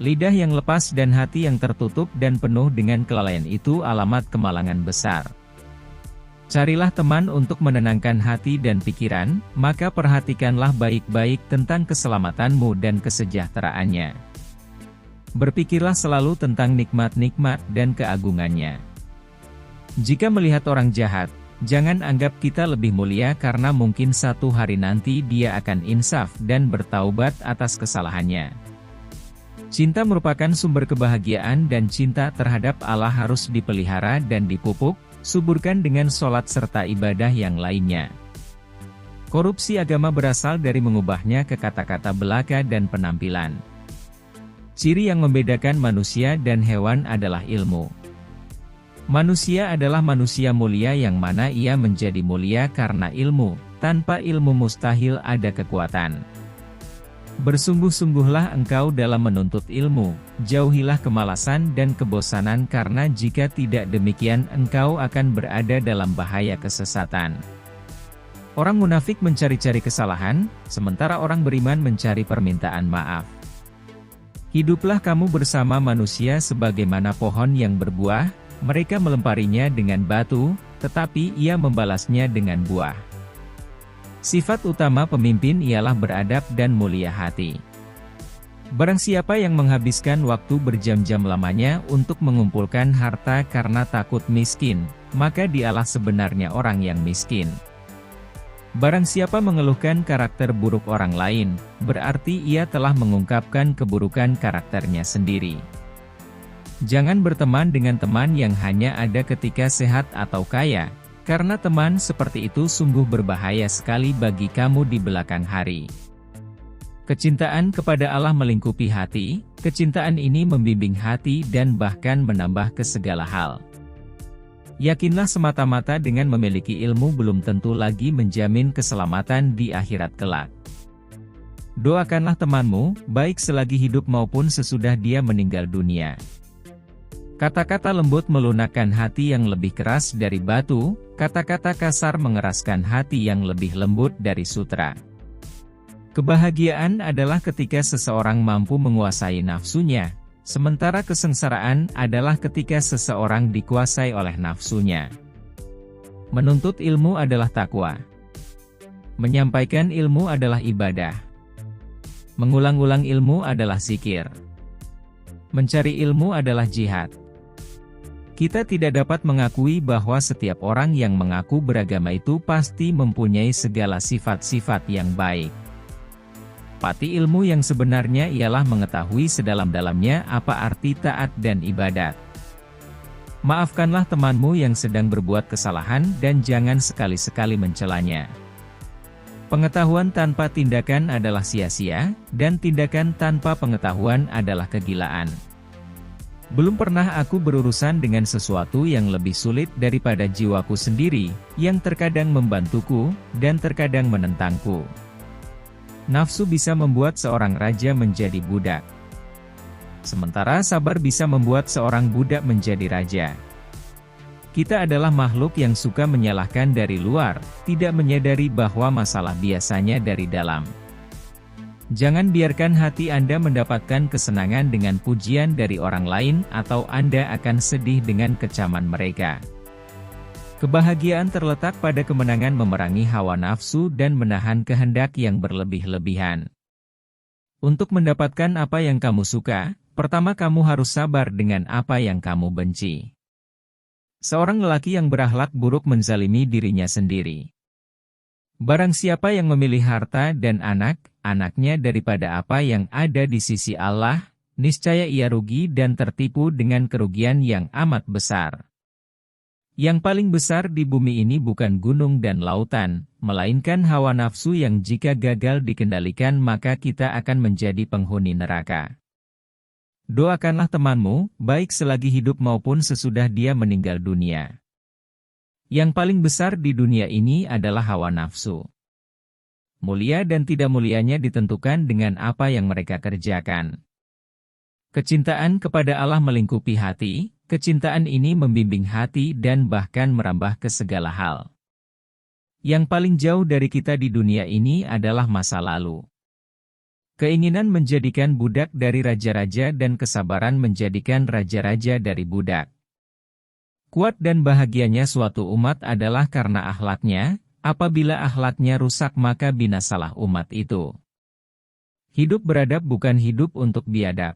Lidah yang lepas dan hati yang tertutup dan penuh dengan kelalaian itu alamat kemalangan besar. Carilah teman untuk menenangkan hati dan pikiran, maka perhatikanlah baik-baik tentang keselamatanmu dan kesejahteraannya. Berpikirlah selalu tentang nikmat-nikmat dan keagungannya. Jika melihat orang jahat, jangan anggap kita lebih mulia karena mungkin satu hari nanti dia akan insaf dan bertaubat atas kesalahannya. Cinta merupakan sumber kebahagiaan dan cinta terhadap Allah harus dipelihara dan dipupuk, suburkan dengan sholat serta ibadah yang lainnya. Korupsi agama berasal dari mengubahnya ke kata-kata belaka dan penampilan. Ciri yang membedakan manusia dan hewan adalah ilmu. Manusia adalah manusia mulia yang mana ia menjadi mulia karena ilmu, tanpa ilmu mustahil ada kekuatan. Bersungguh-sungguhlah engkau dalam menuntut ilmu, jauhilah kemalasan dan kebosanan karena jika tidak demikian engkau akan berada dalam bahaya kesesatan. Orang munafik mencari-cari kesalahan, sementara orang beriman mencari permintaan maaf. Hiduplah kamu bersama manusia sebagaimana pohon yang berbuah, mereka melemparinya dengan batu, tetapi ia membalasnya dengan buah. Sifat utama pemimpin ialah beradab dan mulia hati. Barang siapa yang menghabiskan waktu berjam-jam lamanya untuk mengumpulkan harta karena takut miskin, maka dialah sebenarnya orang yang miskin. Barang siapa mengeluhkan karakter buruk orang lain, berarti ia telah mengungkapkan keburukan karakternya sendiri. Jangan berteman dengan teman yang hanya ada ketika sehat atau kaya, karena teman seperti itu sungguh berbahaya sekali bagi kamu di belakang hari. Kecintaan kepada Allah melingkupi hati, kecintaan ini membimbing hati dan bahkan menambah ke segala hal. Yakinlah semata-mata dengan memiliki ilmu belum tentu lagi menjamin keselamatan di akhirat kelak. Doakanlah temanmu, baik selagi hidup maupun sesudah dia meninggal dunia. Kata-kata lembut melunakkan hati yang lebih keras dari batu, kata-kata kasar mengeraskan hati yang lebih lembut dari sutra. Kebahagiaan adalah ketika seseorang mampu menguasai nafsunya, sementara kesengsaraan adalah ketika seseorang dikuasai oleh nafsunya. Menuntut ilmu adalah takwa. Menyampaikan ilmu adalah ibadah. Mengulang-ulang ilmu adalah zikir. Mencari ilmu adalah jihad. Kita tidak dapat mengakui bahwa setiap orang yang mengaku beragama itu pasti mempunyai segala sifat-sifat yang baik. Pati ilmu yang sebenarnya ialah mengetahui sedalam-dalamnya apa arti taat dan ibadat. Maafkanlah temanmu yang sedang berbuat kesalahan dan jangan sekali-sekali mencelanya. Pengetahuan tanpa tindakan adalah sia-sia, dan tindakan tanpa pengetahuan adalah kegilaan. Belum pernah aku berurusan dengan sesuatu yang lebih sulit daripada jiwaku sendiri, yang terkadang membantuku, dan terkadang menentangku. Nafsu bisa membuat seorang raja menjadi budak. Sementara sabar bisa membuat seorang budak menjadi raja. Kita adalah makhluk yang suka menyalahkan dari luar, tidak menyadari bahwa masalah biasanya dari dalam. Jangan biarkan hati Anda mendapatkan kesenangan dengan pujian dari orang lain atau Anda akan sedih dengan kecaman mereka. Kebahagiaan terletak pada kemenangan memerangi hawa nafsu dan menahan kehendak yang berlebih-lebihan. Untuk mendapatkan apa yang kamu suka, pertama kamu harus sabar dengan apa yang kamu benci. Seorang lelaki yang berakhlak buruk menzalimi dirinya sendiri. Barang siapa yang memilih harta dan anak-anaknya daripada apa yang ada di sisi Allah, niscaya ia rugi dan tertipu dengan kerugian yang amat besar. Yang paling besar di bumi ini bukan gunung dan lautan, melainkan hawa nafsu yang jika gagal dikendalikan maka kita akan menjadi penghuni neraka. Doakanlah temanmu, baik selagi hidup maupun sesudah dia meninggal dunia. Yang paling besar di dunia ini adalah hawa nafsu. Mulia dan tidak mulianya ditentukan dengan apa yang mereka kerjakan. Kecintaan kepada Allah melingkupi hati, kecintaan ini membimbing hati dan bahkan merambah ke segala hal. Yang paling jauh dari kita di dunia ini adalah masa lalu. Keinginan menjadikan budak dari raja-raja dan kesabaran menjadikan raja-raja dari budak. Kuat dan bahagianya suatu umat adalah karena akhlaknya, apabila akhlaknya rusak maka binasalah umat itu. Hidup beradab bukan hidup untuk biadab.